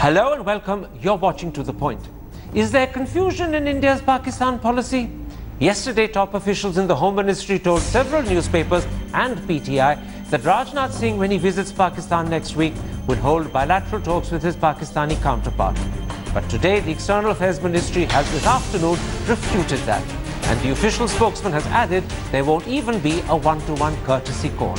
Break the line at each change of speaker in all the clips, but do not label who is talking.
Hello and welcome. You're watching To The Point. Is there confusion in India's Pakistan policy? Yesterday, top officials in the Home Ministry told several newspapers and PTI that Rajnath Singh, when he visits Pakistan next week, will hold bilateral talks with his Pakistani counterpart. But today, the External Affairs Ministry has this afternoon refuted that. And the official spokesman has added there won't even be a one-to-one courtesy call.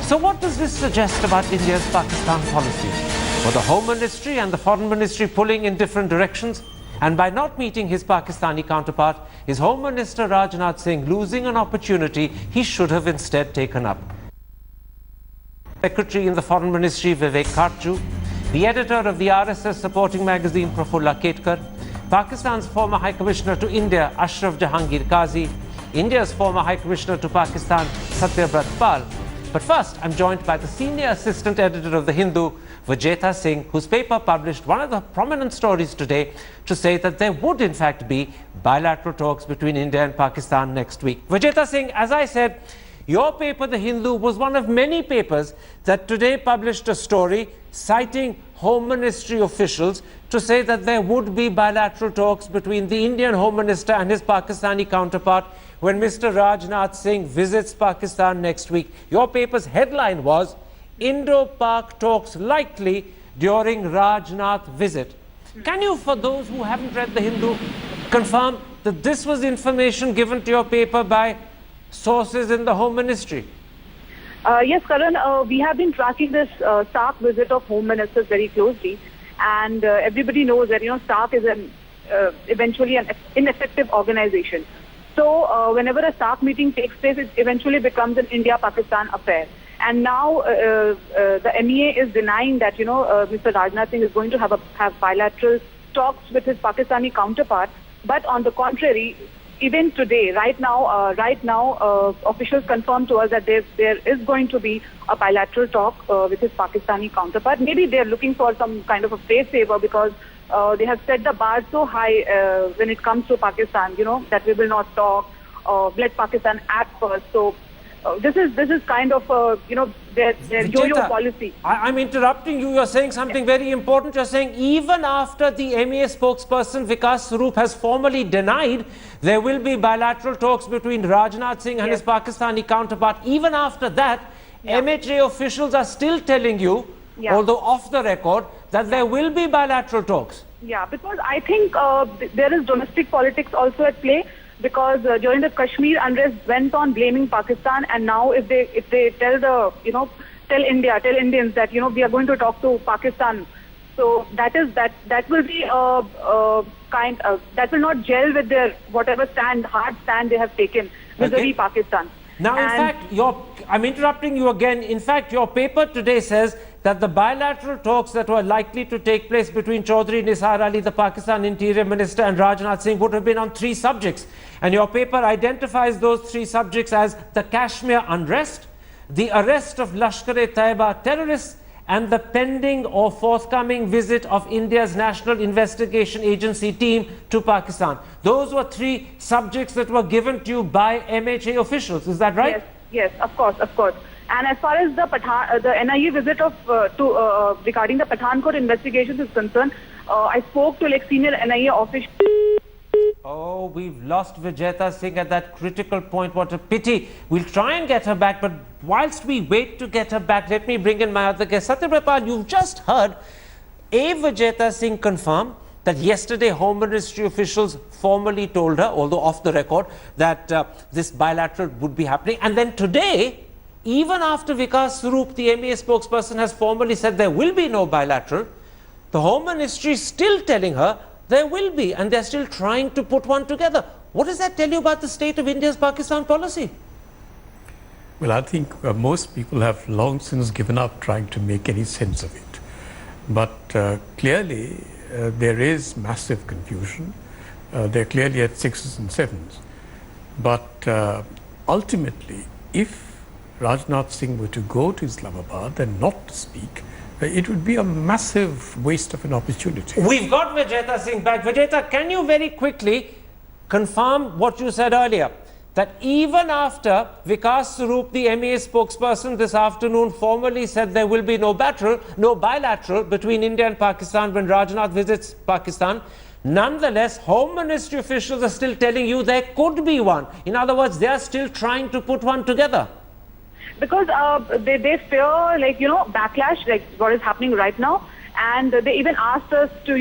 So what does this suggest about India's Pakistan policy? Were the Home Ministry and the Foreign Ministry pulling in different directions? And by not meeting his Pakistani counterpart, is Home Minister Rajnath Singh losing an opportunity he should have instead taken up? Secretary in the Foreign Ministry, Vivek Karchu, the editor of the RSS supporting magazine, Prafulla Ketkar, Pakistan's former High Commissioner to India, Ashraf Jahangir Qazi, India's former High Commissioner to Pakistan, Satyabrat Pal. But first, I'm joined by the senior assistant editor of The Hindu, Vijeta Singh, whose paper published one of the prominent stories today to say that there would in fact be bilateral talks between India and Pakistan next week. Vijeta Singh, as I said, your paper, The Hindu, was one of many papers that today published a story citing Home Ministry officials to say that there would be bilateral talks between the Indian Home Minister and his Pakistani counterpart when Mr. Rajnath Singh visits Pakistan next week. Your paper's headline was, Indo-pak talks likely during Rajnath visit. Can you, for those who haven't read The Hindu, confirm that this was information given to your paper by sources in the Home Ministry?
Yes, Karan, we have been tracking this SARC visit of Home Ministers very closely, and everybody knows that SARC is eventually an ineffective organization. So whenever a SARC meeting takes place, it eventually becomes an India-Pakistan affair. And now the MEA is denying that Mr. Rajnath Singh is going to have bilateral talks with his Pakistani counterpart. But on the contrary, even today, right now, officials confirmed to us that there is going to be a bilateral talk with his Pakistani counterpart. Maybe they're looking for some kind of a face saver because they have set the bar so high when it comes to Pakistan, that we will not talk, let Pakistan act first. So this is kind of their yo-yo policy.
I'm interrupting you. You're saying something very important. You're saying even after the MEA spokesperson Vikas Swarup has formally denied there will be bilateral talks between Rajnath Singh and his Pakistani counterpart, even after that, MHA officials are still telling you, although off the record, that there will be bilateral talks.
Yeah, because I think there is domestic politics also at play. Because during the Kashmir unrest went on blaming Pakistan, and now if they tell Indians that we are going to talk to Pakistan, so that will be that will not gel with their whatever hard stand they have taken vis-a-vis Pakistan.
Now, in fact, I'm interrupting you again. In fact, your paper today says that the bilateral talks that were likely to take place between Chaudhry Nisar Ali, the Pakistan Interior Minister, and Rajnath Singh would have been on 3 subjects. And your paper identifies those 3 subjects as the Kashmir unrest, the arrest of Lashkar-e-Taiba terrorists, and the pending or forthcoming visit of India's National Investigation Agency team to Pakistan. Those were 3 subjects that were given to you by MHA officials. Is that right?
Yes, of course. And as far as the NIA visit regarding the Pathankot investigations is concerned, I spoke to senior NIA officials.
Oh, we've lost Vijeta Singh at that critical point. What a pity. We'll try and get her back, but whilst we wait to get her back, let me bring in my other guest. Satyabrat, you've just heard Vijeta Singh confirm that yesterday Home Ministry officials formally told her, although off the record, that this bilateral would be happening. And then today, even after Vikas Swarup, the MEA spokesperson, has formally said there will be no bilateral, the Home Ministry is still telling her there will be, and they're still trying to put one together. What does that tell you about the state of India's Pakistan policy?
Well, I think most people have long since given up trying to make any sense of it. But clearly, there is massive confusion. They're clearly at 6s and 7s. But ultimately, if Rajnath Singh were to go to Islamabad and not to speak, it would be a massive waste of an opportunity.
We've got Vijeta Singh back. Vijeta, can you very quickly confirm what you said earlier, that even after Vikas Swarup, the MEA spokesperson, this afternoon formally said there will be no bilateral between India and Pakistan when Rajnath visits Pakistan, nonetheless, Home Ministry officials are still telling you there could be one. In other words, they are still trying to put one together.
Because they fear, backlash, like what is happening right now. And they even asked us to,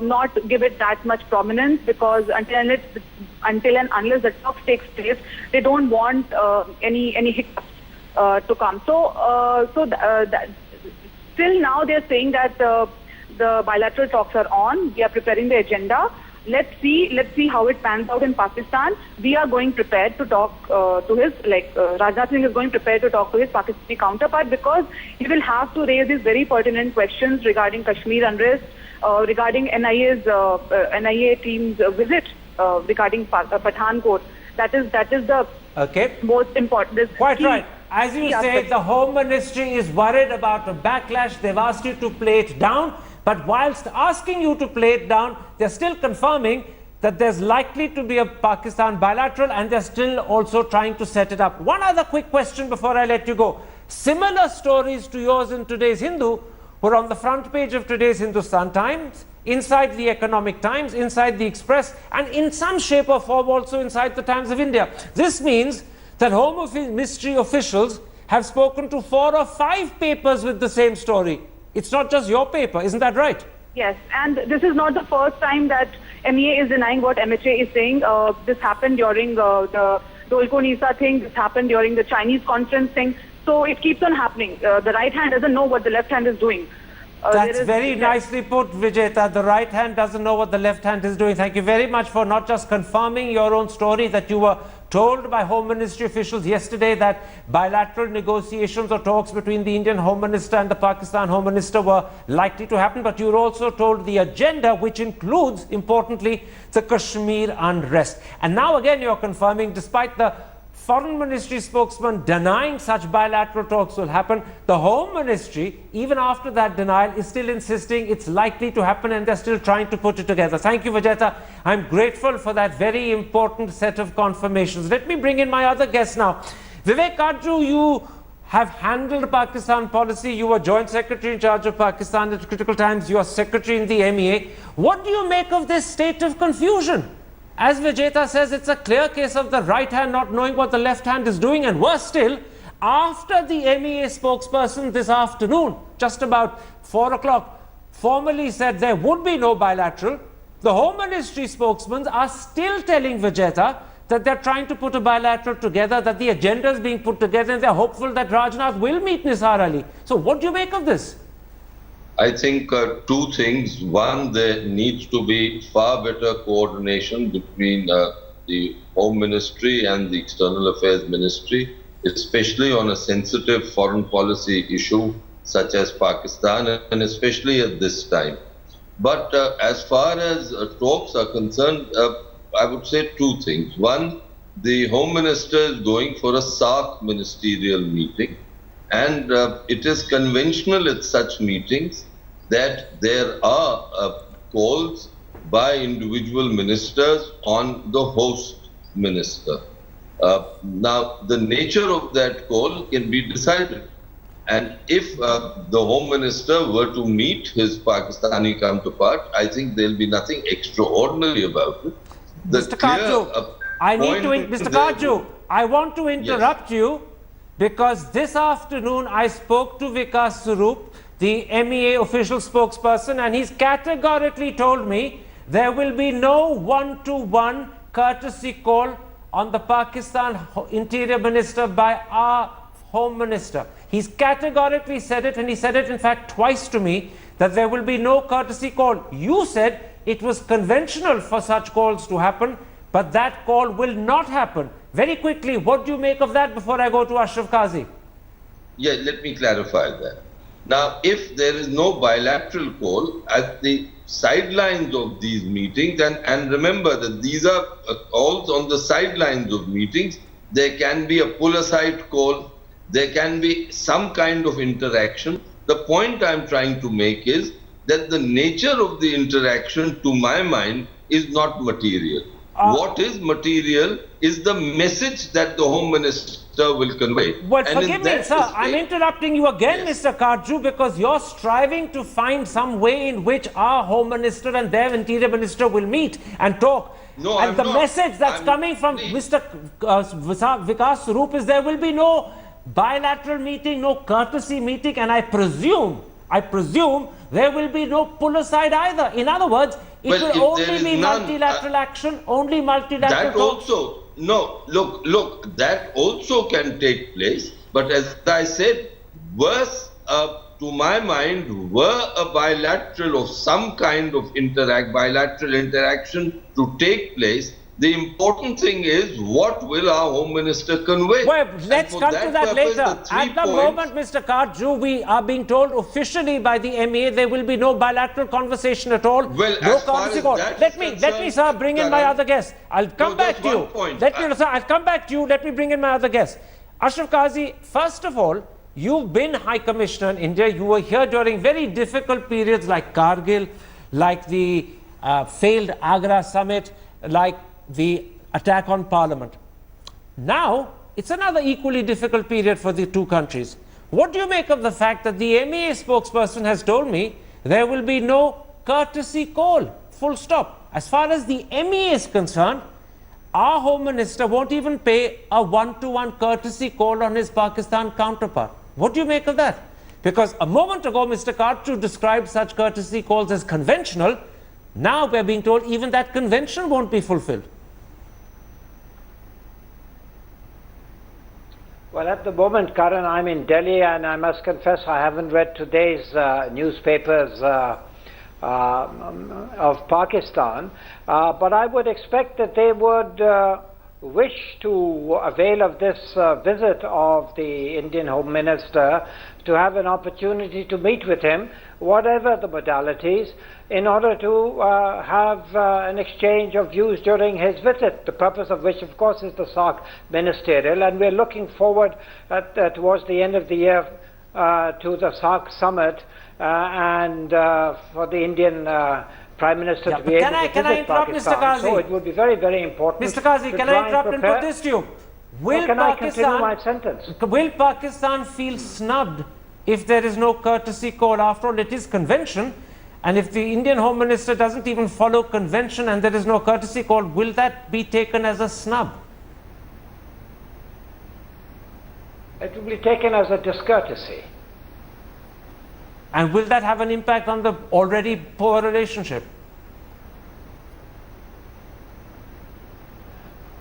not give it that much prominence, because until and unless the talk takes place, they don't want any hiccups to come. Still now they're saying that the bilateral talks are on. We are preparing the agenda. Let's see how it pans out in Pakistan. We are going prepared to talk to his, Rajnath Singh is going prepared to talk to his Pakistani counterpart, because he will have to raise these very pertinent questions regarding Kashmir unrest, regarding NIA team's visit, regarding Pathankot. That is the most important.
Quite right. As you say, the Home Ministry is worried about a backlash. They've asked you to play it down. But whilst asking you to play it down, they're still confirming that there's likely to be a Pakistan bilateral, and they're still also trying to set it up. One other quick question before I let you go. Similar stories to yours in today's Hindu were on the front page of today's Hindustan Times, inside the Economic Times, inside the Express, and in some shape or form also inside the Times of India. This means that Home Ministry officials have spoken to 4 or 5 papers with the same story. It's not just your paper, isn't that right?
Yes, and this is not the first time that MEA is denying what MHA is saying. This happened during the Dolko Nisa thing, this happened during the Chinese conference thing. So it keeps on happening. The right hand doesn't know what the left hand is doing.
That's very nicely put, Vijeta. The right hand doesn't know what the left hand is doing. Thank you very much for not just confirming your own story, that you were told by Home Ministry officials yesterday that bilateral negotiations or talks between the Indian Home Minister and the Pakistan Home Minister were likely to happen, but you were also told the agenda, which includes, importantly, the Kashmir unrest. And now again you're confirming, despite the Foreign Ministry spokesman denying such bilateral talks will happen, the Home Ministry, even after that denial, is still insisting it's likely to happen, and they're still trying to put it together. Thank you, Vijeta. I'm grateful for that very important set of confirmations. Let me bring in my other guests now. Vivek Arju, you have handled Pakistan policy. You were Joint Secretary in charge of Pakistan at critical times. You are Secretary in the MEA. What do you make of this state of confusion? As Vijeta says, it's a clear case of the right hand not knowing what the left hand is doing. And worse still, after the MEA spokesperson this afternoon, just about 4 o'clock, formally said there would be no bilateral, the Home Ministry spokesmen are still telling Vijeta that they're trying to put a bilateral together, that the agenda is being put together, and they're hopeful that Rajnath will meet Nisar Ali. So what do you make of this?
I think 2 things. One, there needs to be far better coordination between the Home Ministry and the External Affairs Ministry, especially on a sensitive foreign policy issue such as Pakistan, and especially at this time. But as far as talks are concerned, I would say 2 things. One, the Home Minister is going for a SARC ministerial meeting. And it is conventional at such meetings that there are calls by individual ministers on the host minister. Now, the nature of that call can be decided. And if the Home Minister were to meet his Pakistani counterpart, I think there will be nothing extraordinary about it.
Mr. Kaju, I want to interrupt you, because this afternoon I spoke to Vikas Swarup, the MEA official spokesperson, and he's categorically told me there will be no one-to-one courtesy call on the Pakistan Interior Minister by our Home Minister. He's categorically said it, and he said it in fact twice to me, that there will be no courtesy call. You said it was conventional for such calls to happen, but that call will not happen. Very quickly, what do you make of that before I go to Ashraf Qazi?
Yeah, let me clarify that. Now, if there is no bilateral call at the sidelines of these meetings, and remember that these are calls on the sidelines of meetings, there can be a pull-aside call, there can be some kind of interaction. The point I'm trying to make is that the nature of the interaction, to my mind, is not material. What is material is the message that the Home Minister will convey.
Well,
And
forgive
in
me,
that
sir. I'm
respect-
interrupting you again,
Yes.
Mr. Karju, because you're striving to find some way in which our Home Minister and their Interior Minister will meet and talk.
No,
and
I'm
the
not.
message that's coming from
Please.
Mr. Vikas Swarup is there will be no bilateral meeting, no courtesy meeting, and I presume there will be no pull aside either. In other words, it
Well,
will
if there
only
is
be
none,
multilateral action, only multilateral
That
talks.
also, no, look, that also can take place. But as I said, worse, to my mind, were a bilateral of some kind of bilateral interaction to take place, the important thing is what will our Home Minister convey?
Well,
And
let's
for
come to that
purpose,
later.
the 3
At the
points-
moment, Mr. Karju, we are being told officially by the MEA there will be no bilateral conversation at all.
Well,
no
as far
courtesy
as
call.
that
Let
is
me,
concerned,
sir, bring in my
Karan,
other guest. I'll come back
just
to you.
one point.
Sir, I'll come back to you. Let me bring in my other guest. Ashraf Qazi, first of all, you've been High Commissioner in India. You were here during very difficult periods like Kargil, like the failed Agra summit, like the attack on Parliament. Now, it's another equally difficult period for the two countries. What do you make of the fact that the MEA spokesperson has told me there will be no courtesy call, full stop? As far as the MEA is concerned, our Home Minister won't even pay a one-to-one courtesy call on his Pakistan counterpart. What do you make of that? Because a moment ago, Mr. Karju described such courtesy calls as conventional. Now we're being told even that convention won't be fulfilled.
Well, at the moment, Karan, I'm in Delhi, and I must confess I haven't read today's newspapers of Pakistan, but I would expect that they would wish to avail of this visit of the Indian Home Minister to have an opportunity to meet with him, whatever the modalities, in order to have an exchange of views during his visit, the purpose of which, of course, is the SAARC ministerial, and we're looking forward towards the end of the year to the SAARC summit and for the Indian Prime Minister to be able to
can I
visit
interrupt,
Pakistan.
Mr. Qazi?
So it would be very, very important.
Mr. Qazi,
to
can
try
I
and
interrupt and
prepare-
put this to you?
Can I continue my sentence?
Will Pakistan feel snubbed if there is no courtesy call? After all, it is convention. And if the Indian Home Minister doesn't even follow convention and there is no courtesy call, will that be taken as a snub?
It will be taken as a discourtesy.
And will that have an impact on the already poor relationship?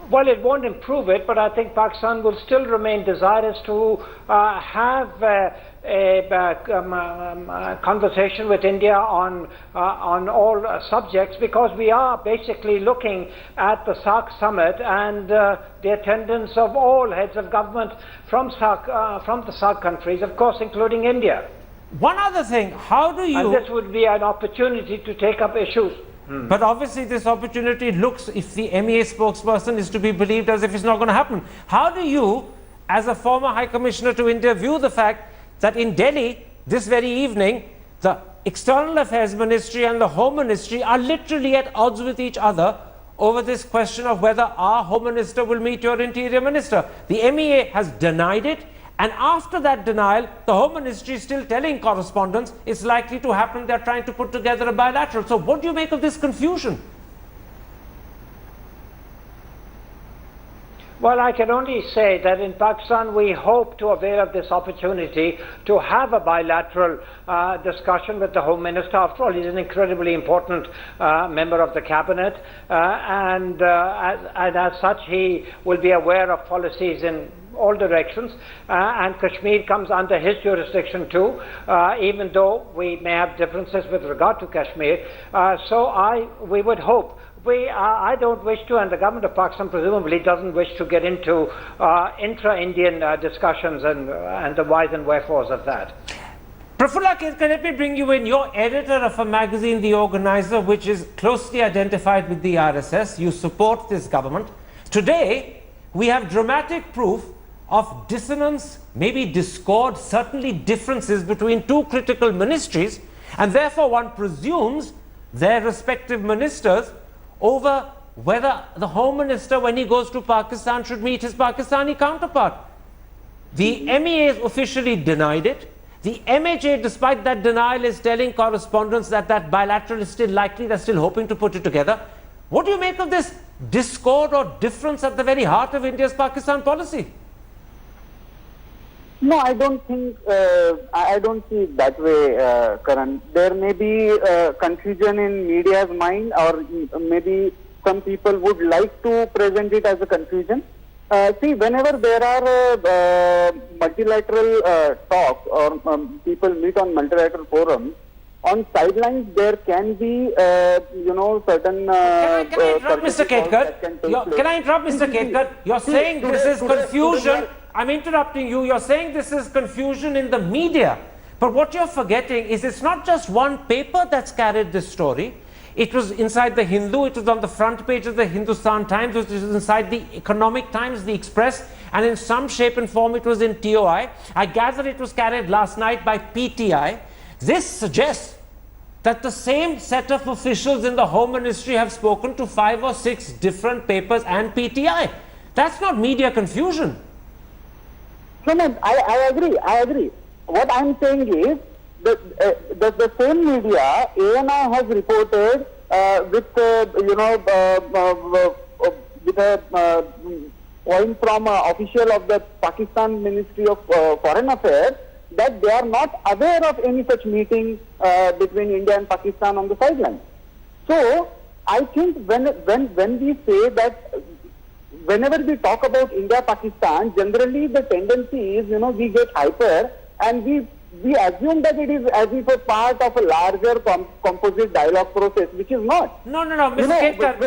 Well, it won't improve it, but I think Pakistan will still remain desirous to have a conversation with India on all subjects, because we are basically looking at the SAARC summit and the attendance of all heads of government from the SAARC countries, of course, including India.
One other thing, how do you...
And this would be an opportunity to take up issues.
But obviously this opportunity looks, if the MEA spokesperson is to be believed, as if it's not going to happen. How do you, as a former High Commissioner to India, view the fact that in Delhi, this very evening, the External Affairs Ministry and the Home Ministry are literally at odds with each other over this question of whether our Home Minister will meet your Interior Minister? The MEA has denied it. And after that denial, the Home Ministry is still telling correspondents it's likely to happen. They're trying to put together a bilateral. So what do you make of this confusion?
Well, I can only say that in Pakistan we hope to avail of this opportunity to have a bilateral discussion with the Home Minister. After all, he's an incredibly important member of the cabinet, and as such he will be aware of policies in all directions, and Kashmir comes under his jurisdiction too, even though we may have differences with regard to Kashmir. We would hope. I don't wish to, and the government of Pakistan presumably doesn't wish to get into intra-Indian discussions and the whys and wherefores of that.
Prafulla Kedkar, let me bring you in. You're editor of a magazine, The Organizer, which is closely identified with the RSS. You support this government. Today, we have dramatic proof of dissonance, maybe discord, certainly differences between two critical ministries, and therefore one presumes their respective ministers over whether the Home Minister, when he goes to Pakistan, should meet his Pakistani counterpart. The MEA officially denied it. The MHA, despite that denial, is telling correspondents that that bilateral is still likely. They're still hoping to put it together. What do you make of this discord or difference at the very heart of India's Pakistan policy?
No, I don't think, I don't see it that way, Karan. There may be confusion in media's mind, or maybe some people would like to present it as a confusion. See, whenever there are multilateral talks or people meet on multilateral forums, on sidelines there can be, certain...
Can I interrupt, Mr. Ketkar? Can I interrupt, Mr. Ketkar? You're saying this is confusion. I'm interrupting you. You're saying this is confusion in the media. But what you're forgetting is it's not just one paper that's carried this story. It was inside the Hindu, it was on the front page of the Hindustan Times, it was inside the Economic Times, the Express, and in some shape and form it was in TOI. I gather it was carried last night by PTI. This suggests that the same set of officials in the Home Ministry have spoken to 5 or 6 different papers and PTI. That's not media confusion.
No, I agree. What I'm saying is, the same media, ANI has reported with a point from an official of the Pakistan Ministry of Foreign Affairs that they are not aware of any such meeting between India and Pakistan on the sidelines. So I think when we say that, whenever we talk about India-Pakistan, generally the tendency is, we get hyper and we assume that it is as if a part of a larger composite dialogue process, which is not.
No, Mr. Ketkar,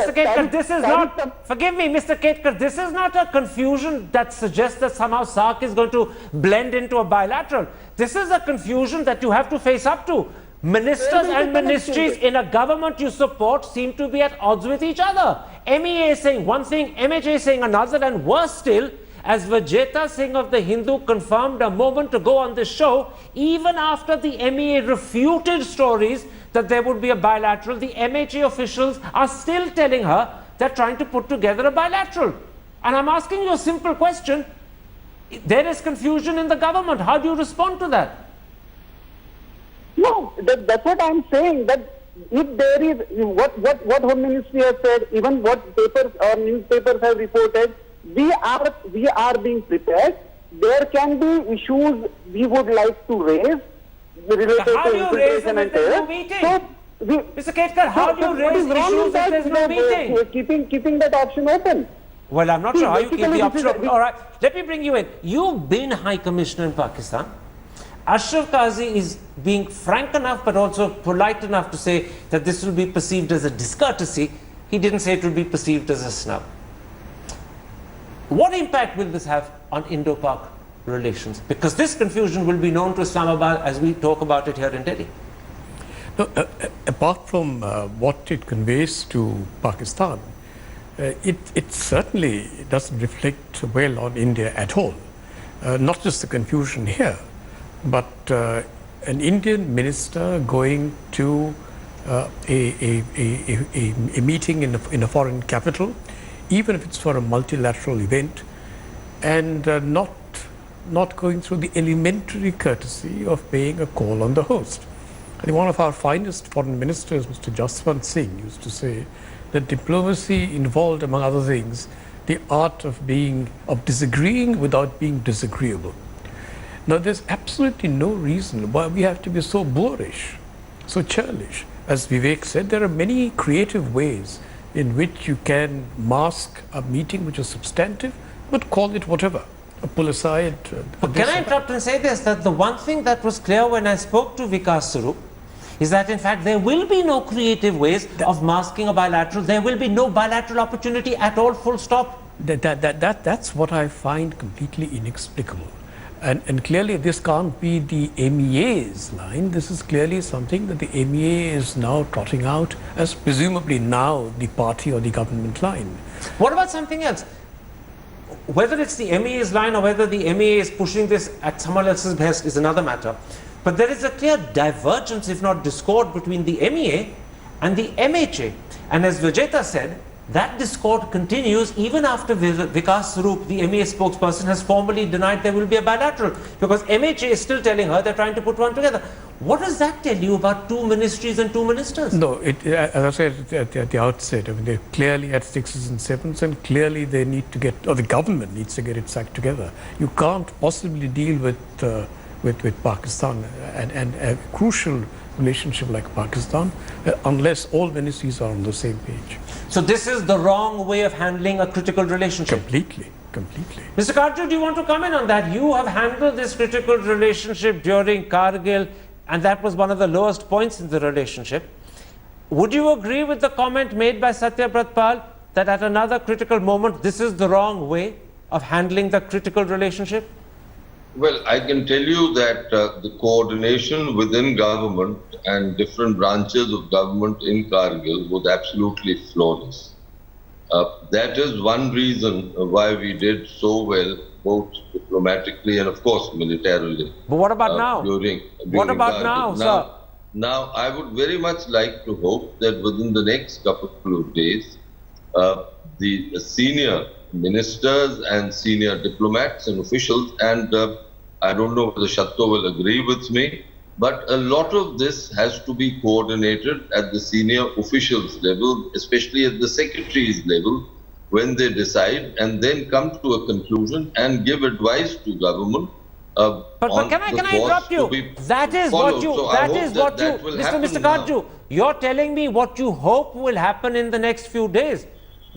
this is not, forgive me, Mr. Ketkar, this is not a confusion that suggests that somehow SAARC is going to blend into a bilateral. This is a confusion that you have to face up to. Ministers and ministries in a government you support seem to be at odds with each other. MEA is saying one thing, MHA is saying another, and worse still, as Vijeta Singh of the Hindu confirmed a moment ago on this show, even after the MEA refuted stories that there would be a bilateral, the MHA officials are still telling her they're trying to put together a bilateral. And I'm asking you a simple question. There is confusion in the government. How do you respond to that?
No, that's what I'm saying, that if there is, what Home Ministry has said, even what papers or newspapers have reported, we are being prepared. There can be issues we would like to raise related
how
to
do you raise them
infiltration
if there's no meeting? Mr. Ketkar, how do you raise issues if there's no meeting?
Keeping that option open.
Well, I'm not sure how you keep the option open. All right, let me bring you in. You've been High Commissioner in Pakistan. Ashraf Qazi is being frank enough but also polite enough to say that this will be perceived as a discourtesy. He didn't say it will be perceived as a snub. What impact will this have on Indo-Pak relations? Because this confusion will be known to Islamabad as we talk about it here in Delhi.
No, apart from what it conveys to Pakistan, it certainly doesn't reflect well on India at all. Not just the confusion here, but an Indian minister going to a meeting in a foreign capital, even if it's for a multilateral event, and not going through the elementary courtesy of paying a call on the host. I think one of our finest foreign ministers, Mr. Jaswant Singh, used to say that diplomacy involved, among other things, the art of disagreeing without being disagreeable. Now, there's absolutely no reason why we have to be so boorish, so churlish. As Vivek said, there are many creative ways in which you can mask a meeting which is substantive, but call it whatever. Pull aside.
But can I interrupt and say this, that the one thing that was clear when I spoke to Vikas Swarup is that in fact there will be no creative ways of masking a bilateral. There will be no bilateral opportunity at all, full stop.
That's what I find completely inexplicable. And clearly this can't be the MEA's line. This is clearly something that the MEA is now trotting out as presumably now the party or the government line.
What about something else? Whether it's the MEA's line or whether the MEA is pushing this at someone else's behest is another matter. But there is a clear divergence, if not discord, between the MEA and the MHA. And as Vijeta said, that discord continues even after Vikas Swarup, the MEA spokesperson, has formally denied there will be a bilateral, because MHA is still telling her they're trying to put one together. What does that tell you about two ministries and two ministers?
No, as I said at the outset, I mean, they're clearly at sixes and sevens, and clearly they need to get, or the government needs to get its act together. You can't possibly deal with Pakistan and a crucial relationship like Pakistan unless all ministries are on the same page.
So this is the wrong way of handling a critical relationship.
Completely.
Mr. Karju, do you want to comment on that? You have handled this critical relationship during Kargil, and that was one of the lowest points in the relationship. Would you agree with the comment made by Satya Pratpal that at another critical moment, this is the wrong way of handling the critical relationship?
Well, I can tell you that the coordination within government and different branches of government in Kargil was absolutely flawless. That is one reason why we did so well, both diplomatically and, of course, militarily.
But what about now? What about
Kargil.
now, sir?
Now, I would very much like to hope that within the next couple of days, the senior ministers and senior diplomats and officials, and I don't know whether Shatto will agree with me, but a lot of this has to be coordinated at the senior officials level, especially at the secretaries level, when they decide and then come to a conclusion and give advice to government.
But can I interrupt you? That is what you, Mr. Karju, you're telling me what you hope will happen in the next few days.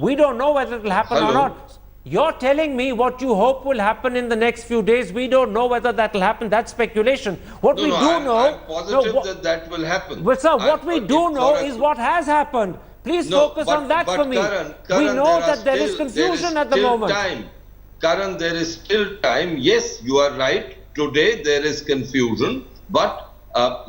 We don't know whether it will happen or not. You're telling me what you hope will happen in the next few days. We don't know whether that will happen. That's speculation. What we do know...
I'm positive that will happen.
But sir, what we do know is what has happened. Please focus on that for me.
Karan,
we know that there is confusion at the moment.
Karan, there is still time. Yes, you are right. Today there is confusion, but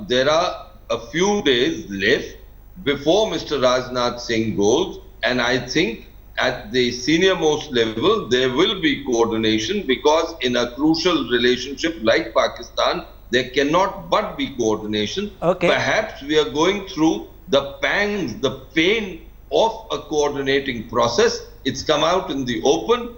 there are a few days left before Mr. Rajnath Singh goes, and I think at the senior most level there will be coordination, because in a crucial relationship like Pakistan there cannot but be coordination.
Okay.
Perhaps we are going through the pangs, the pain of a coordinating process. It's come out in the open.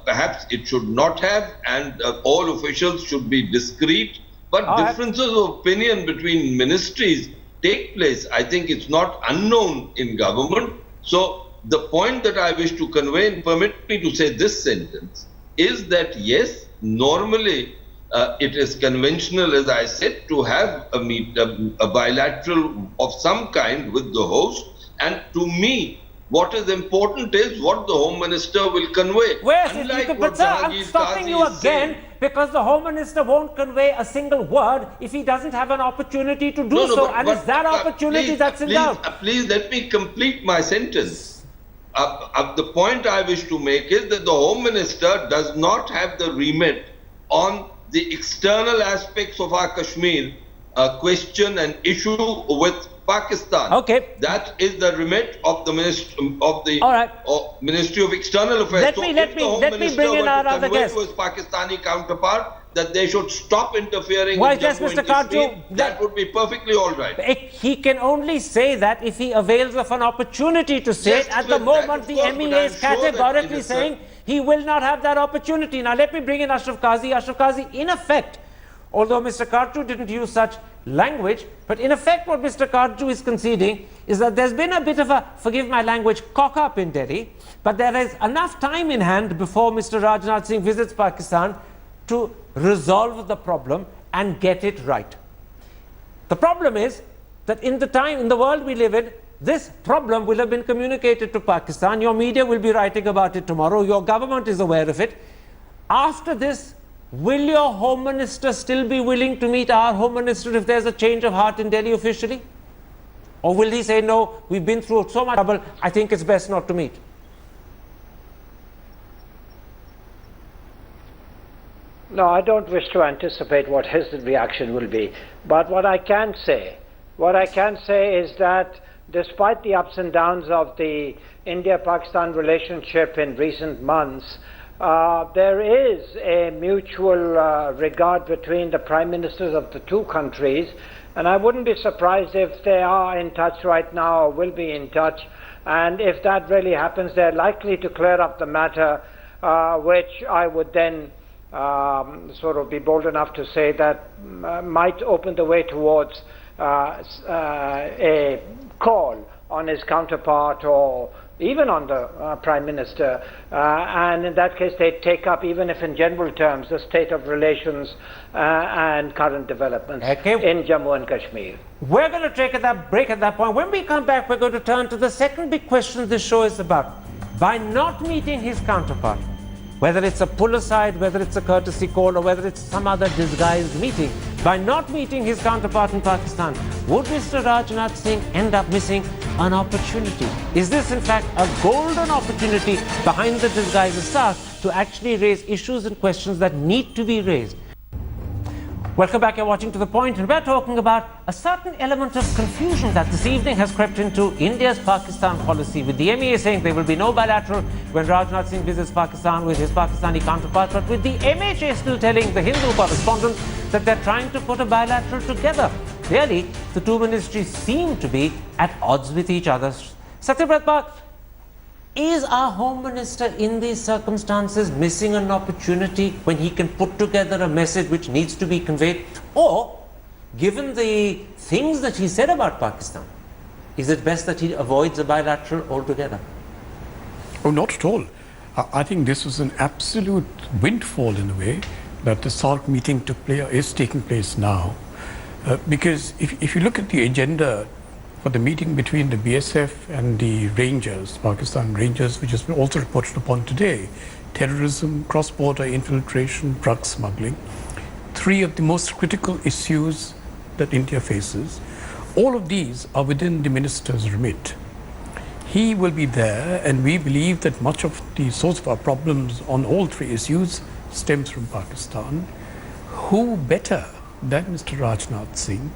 Perhaps it should not have, and all officials should be discreet. But differences of opinion between ministries take place. I think it's not unknown in government. So the point that I wish to convey, and permit me to say this sentence, is that yes, normally it is conventional, as I said, to have a bilateral of some kind with the host. And to me, what is important is what the Home Minister will convey.
But sir, I'm stopping you again because the Home Minister won't convey a single word if he doesn't have an opportunity to do so. And it's that opportunity that's in doubt.
Please let me complete my sentence. The point I wish to make is that the Home Minister does not have the remit on the external aspects of our Kashmir question and issue with Pakistan.
Okay.
That is the remit of the Ministry of External Affairs.
Let me bring in our other guest.
To his Pakistani counterpart that they should stop interfering.
Why, yes, Mr. Karju,
that would be perfectly all right.
He can only say that if he avails of an opportunity to say it. At the moment, the MEA is categorically saying he will not have that opportunity. Now, let me bring in Ashraf Qazi. Ashraf Qazi, in effect, although Mr. Karju didn't use such language, but in effect what Mr. Karju is conceding is that there's been a bit of a, forgive my language, cock-up in Delhi, but there is enough time in hand before Mr. Rajnath Singh visits Pakistan to resolve the problem and get it right. The problem is that in the world we live in, this problem will have been communicated to Pakistan. Your media will be writing about it tomorrow. Your government is aware of it. After this, will your Home Minister still be willing to meet our Home Minister if there's a change of heart in Delhi officially? Or will he say, no, we've been through so much trouble, I think it's best not to meet?
No, I don't wish to anticipate what his reaction will be. But what I can say is that despite the ups and downs of the India-Pakistan relationship in recent months, there is a mutual regard between the Prime Ministers of the two countries, and I wouldn't be surprised if they are in touch right now or will be in touch And if that really happens, they're likely to clear up the matter, which I would then sort of be bold enough to say that might open the way towards a call on his counterpart or even on the Prime Minister, and in that case they take up, even if in general terms, the state of relations and current developments in Jammu and Kashmir.
We're going to take a break at that point. When we come back, we're going to turn to the second big question this show is about. By not meeting his counterpart, whether it's a pull aside, whether it's a courtesy call, or whether it's some other disguised meeting, by not meeting his counterpart in Pakistan, would Mr. Rajnath Singh end up missing an opportunity? Is this in fact a golden opportunity behind the disguise of SARC to actually raise issues and questions that need to be raised? Welcome back, you're watching To The Point, and we're talking about a certain element of confusion that this evening has crept into India's Pakistan policy, with the MEA saying there will be no bilateral when Rajnath Singh visits Pakistan with his Pakistani counterpart, but with the MHA still telling the Hindu correspondent that they're trying to put a bilateral together. Clearly, the two ministries seem to be at odds with each other. Satyabrat, is our Home Minister in these circumstances missing an opportunity when he can put together a message which needs to be conveyed? Or, given the things that he said about Pakistan, is it best that he avoids a bilateral altogether?
Oh, not at all. I think this was an absolute windfall in a way that the SARC meeting is taking place now. Because if you look at the agenda for the meeting between the BSF and the Rangers, Pakistan Rangers, which has been also reported upon today, terrorism, cross-border infiltration, drug smuggling, three of the most critical issues that India faces, all of these are within the minister's remit. He will be there, and we believe that much of the source of our problems on all three issues stems from Pakistan. Who better than Mr. Rajnath Singh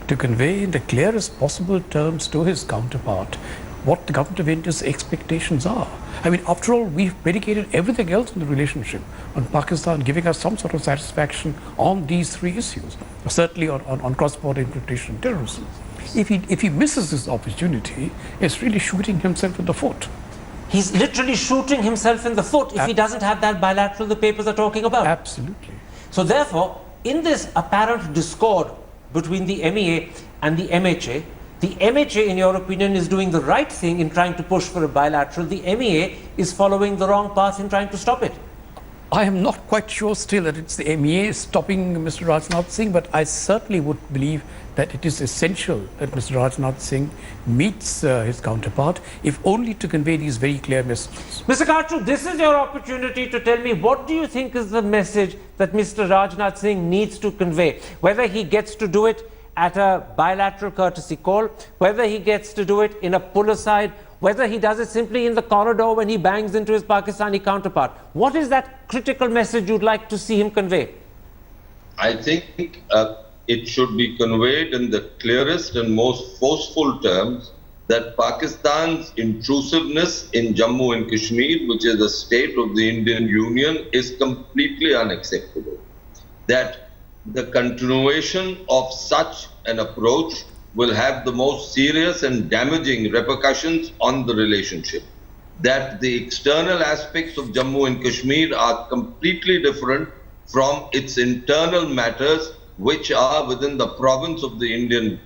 to convey in the clearest possible terms to his counterpart what the government of India's expectations are? I mean, after all, we've predicated everything else in the relationship on Pakistan giving us some sort of satisfaction on these three issues, certainly on cross-border infiltration and terrorism. If he misses this opportunity, it's really shooting himself in the foot.
He's literally shooting himself in the foot if he doesn't have that bilateral the papers are talking about.
Absolutely.
So therefore, in this apparent discord between the MEA and the MHA in your opinion is doing the right thing in trying to push for a bilateral. The MEA is following the wrong path in trying to stop it.
I am not quite sure still that it's the MEA stopping Mr. Rajnath Singh, but I certainly would believe that it is essential that Mr. Rajnath Singh meets his counterpart, if only to convey these very clear messages.
Mr. Karchu, this is your opportunity to tell me, what do you think is the message that Mr. Rajnath Singh needs to convey? Whether he gets to do it at a bilateral courtesy call, whether he gets to do it in a pull-aside, whether he does it simply in the corridor when he bangs into his Pakistani counterpart. What is that critical message you'd like to see him convey?
I think it should be conveyed in the clearest and most forceful terms that Pakistan's intrusiveness in Jammu and Kashmir, which is a state of the Indian Union, is completely unacceptable. That the continuation of such an approach will have the most serious and damaging repercussions on the relationship. That the external aspects of Jammu and Kashmir are completely different from its internal matters, which are within the province of the Indian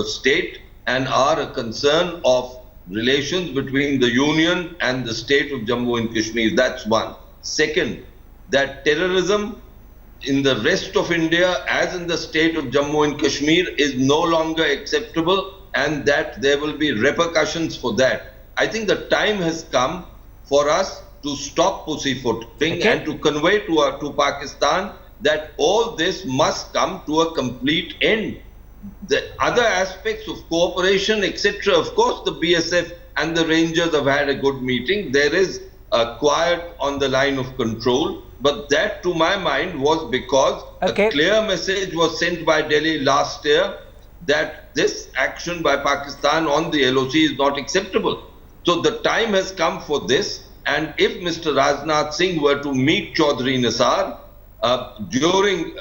state and are a concern of relations between the Union and the state of Jammu and Kashmir. That's one. Second, that terrorism in the rest of India, as in the state of Jammu and Kashmir, is no longer acceptable, and that there will be repercussions for that. I think the time has come for us to stop pussyfooting and to convey to Pakistan that all this must come to a complete end. The other aspects of cooperation, etc., of course, the BSF and the Rangers have had a good meeting. There is a quiet on the line of control. But that, to my mind, was because a clear message was sent by Delhi last year that this action by Pakistan on the LOC is not acceptable. So the time has come for this. And if Mr. Rajnath Singh were to meet Chaudhry Nisar during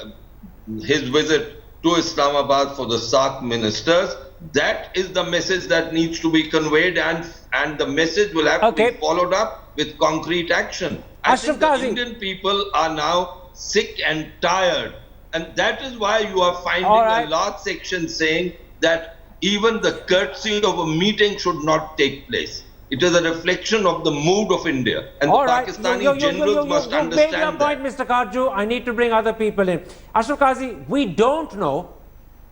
his visit to Islamabad for the SARC ministers, That is the message that needs to be conveyed, and the message will have to be followed up with concrete action. I think the Indian people are now sick and tired, and that is why you are finding a large section saying that even the courtesy of a meeting should not take place. It is a reflection of the mood of India, and the Pakistani generals must understand that.
Your point, Mr. Karju. I need to bring other people in. Ashraf Qazi, we don't know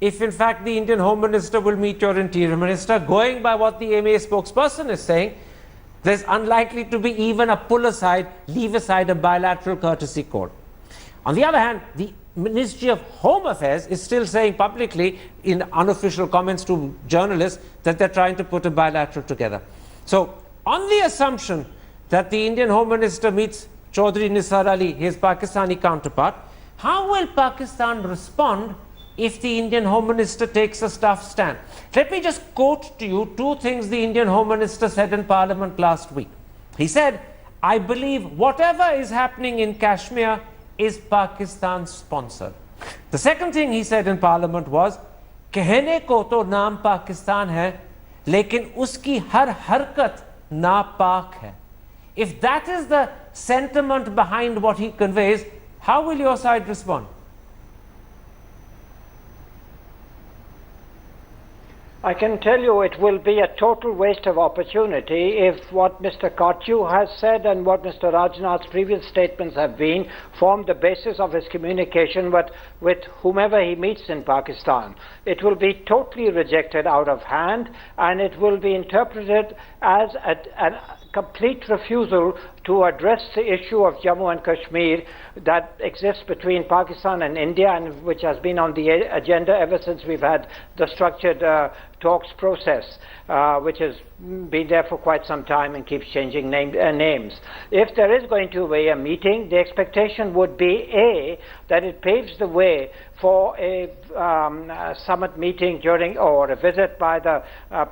if in fact the Indian Home Minister will meet your Interior Minister. Going by what the MA spokesperson is saying, there's unlikely to be even a pull aside, leave aside a bilateral courtesy code. On the other hand, the Ministry of Home Affairs is still saying publicly in unofficial comments to journalists that they're trying to put a bilateral together. So, on the assumption that the Indian Home Minister meets Chaudhry Nisar Ali, his Pakistani counterpart, how will Pakistan respond if the Indian Home Minister takes a tough stand? Let me just quote to you two things the Indian Home Minister said in Parliament last week. He said, I believe whatever is happening in Kashmir is Pakistan sponsored. The second thing he said in Parliament was, कहने को तो नाम पाकिस्तान है, लेकिन उसकी हर हरकत नापाक है. If that is the sentiment behind what he conveys, how will your side respond?
I can tell you it will be a total waste of opportunity if what Mr. Karju has said and what Mr. Rajnath's previous statements have been form the basis of his communication with whomever he meets in Pakistan. It will be totally rejected out of hand, and it will be interpreted as a complete refusal to address the issue of Jammu and Kashmir that exists between Pakistan and India, and which has been on the agenda ever since we've had the structured talks process, which has been there for quite some time and keeps changing names. If there is going to be a meeting, the expectation would be A, that it paves the way for a summit meeting during, or a visit by the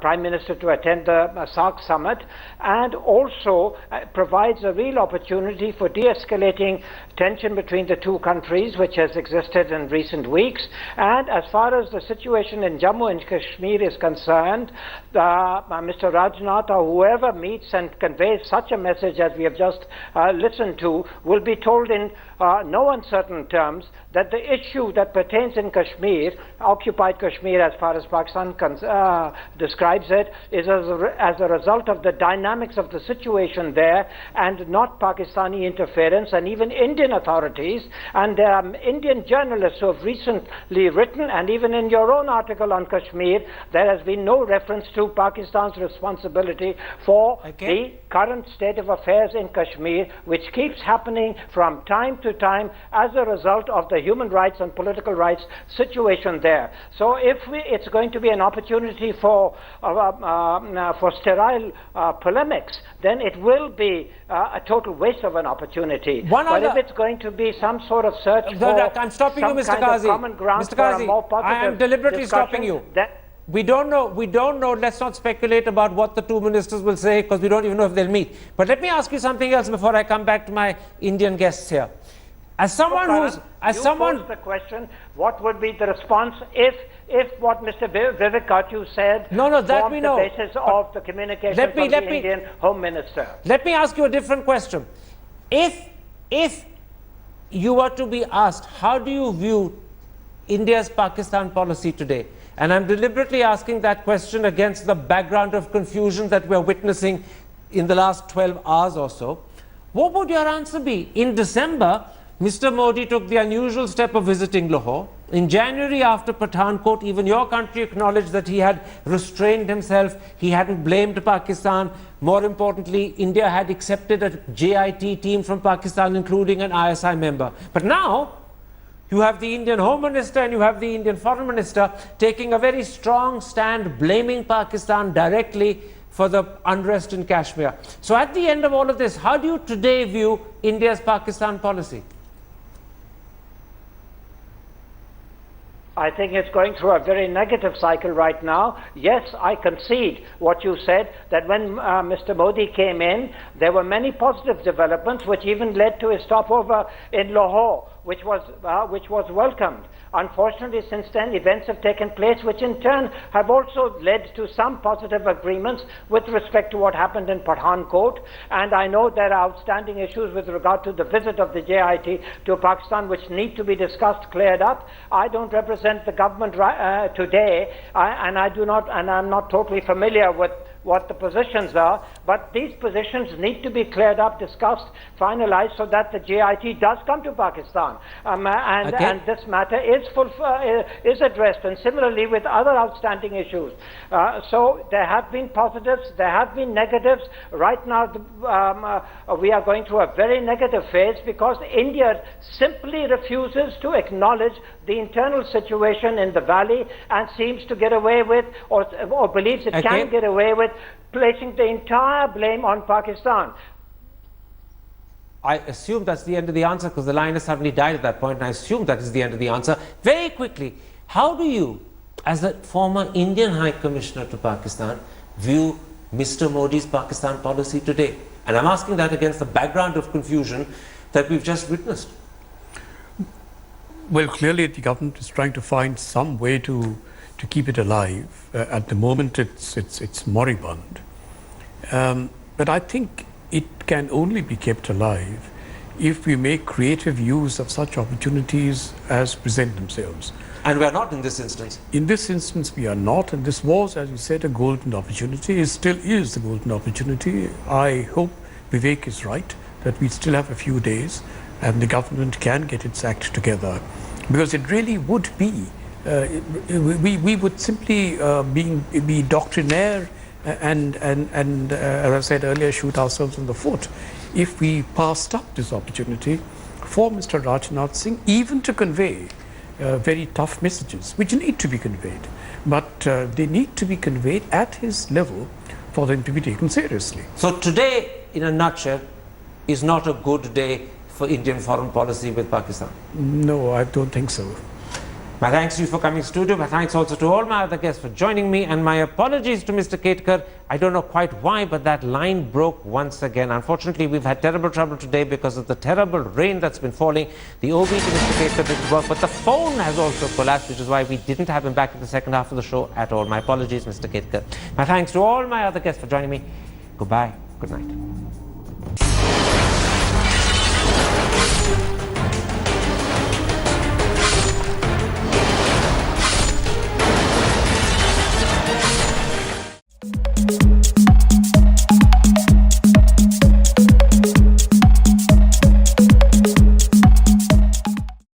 Prime Minister to attend the SAARC summit, and also provides a real opportunity for de-escalating tension between the two countries, which has existed in recent weeks. And as far as the situation in Jammu and Kashmir is concerned, Mr. Rajnath or whoever meets and conveys such a message as we have just listened to will be told in no uncertain terms that the issue that pertains in Kashmir, occupied Kashmir as far as Pakistan describes it, is as a result of the dynamics of the situation there and not Pakistani interference. And even Indian authorities and Indian journalists who have recently written, and even in your own article on Kashmir, there has been no reference to Pakistan's responsibility for the current state of affairs in Kashmir, which keeps happening from time to time as a result of the human rights and political rights situation there. So if it's going to be an opportunity for sterile polemics, then it will be a total waste of an opportunity. But if it's going to be some sort of search for
I'm stopping you, Mr. Qazi.
Common ground
Mr.
for a
Qazi,
more positive
I am deliberately stopping you. We don't know, let's not speculate about what the two ministers will say, because we don't even know if they'll meet. But let me ask you something else before I come back to my Indian guests here. As someone posed
the question, what would be the response if what Mr. Vivek Karju said
that we know,
the basis of the communication from the Indian Home Minister?
Let me ask you a different question. If you were to be asked, how do you view India's Pakistan policy today? And I'm deliberately asking that question against the background of confusion that we're witnessing in the last 12 hours or so. What would your answer be? In December, Mr. Modi took the unusual step of visiting Lahore. In January, after Pathankot, even your country acknowledged that he had restrained himself. He hadn't blamed Pakistan. More importantly, India had accepted a JIT team from Pakistan, including an ISI member. But now, you have the Indian Home Minister and you have the Indian Foreign Minister taking a very strong stand, blaming Pakistan directly for the unrest in Kashmir. So at the end of all of this, how do you today view India's Pakistan policy?
I think it's going through a very negative cycle right now. Yes, I concede what you said, that when Mr. Modi came in, there were many positive developments, which even led to a stopover in Lahore, which was welcomed. Unfortunately, since then, events have taken place which in turn have also led to some positive agreements with respect to what happened in Pathankot. And I know there are outstanding issues with regard to the visit of the JIT to Pakistan which need to be discussed, cleared up. I don't represent the government today, and I'm not totally familiar with what the positions are, but these positions need to be cleared up, discussed, finalized, so that the JIT does come to Pakistan, and this matter is addressed, and similarly with other outstanding issues. So there have been positives, there have been negatives. Right now we are going through a very negative phase because India simply refuses to acknowledge the internal situation in the valley and seems to get away with, or believes it can get away with, placing the entire blame on Pakistan.
I assume that's the end of the answer because the line has suddenly died at that point, and I assume that is the end of the answer. Very quickly, how do you, as a former Indian High Commissioner to Pakistan, view Mr. Modi's Pakistan policy today? And I'm asking that against the background of confusion that we've just witnessed.
Well, clearly the government is trying to find some way to keep it alive. At the moment it's moribund. But I think it can only be kept alive if we make creative use of such opportunities as present themselves.
And we are not in this instance.
In this instance we are not, and this was, as you said, a golden opportunity. It still is the golden opportunity. I hope Vivek is right, that we still have a few days and the government can get its act together, because it really would be we would simply be doctrinaire and as I said earlier, shoot ourselves in the foot if we passed up this opportunity for Mr. Rajnath Singh, even to convey very tough messages which need to be conveyed, but they need to be conveyed at his level for them to be taken seriously.
So today, in a nutshell, is not a good day for Indian foreign policy with Pakistan?
No, I don't think so.
My thanks to you for coming to studio. My thanks also to all my other guests for joining me, and my apologies to Mr. Ketkar. I don't know quite why, but that line broke once again. Unfortunately, we've had terrible trouble today because of the terrible rain that's been falling. The OB to Mr. Ketkar didn't work, but the phone has also collapsed, which is why we didn't have him back in the second half of the show at all. My apologies, Mr. Ketkar. My thanks to all my other guests for joining me. Goodbye. Good night.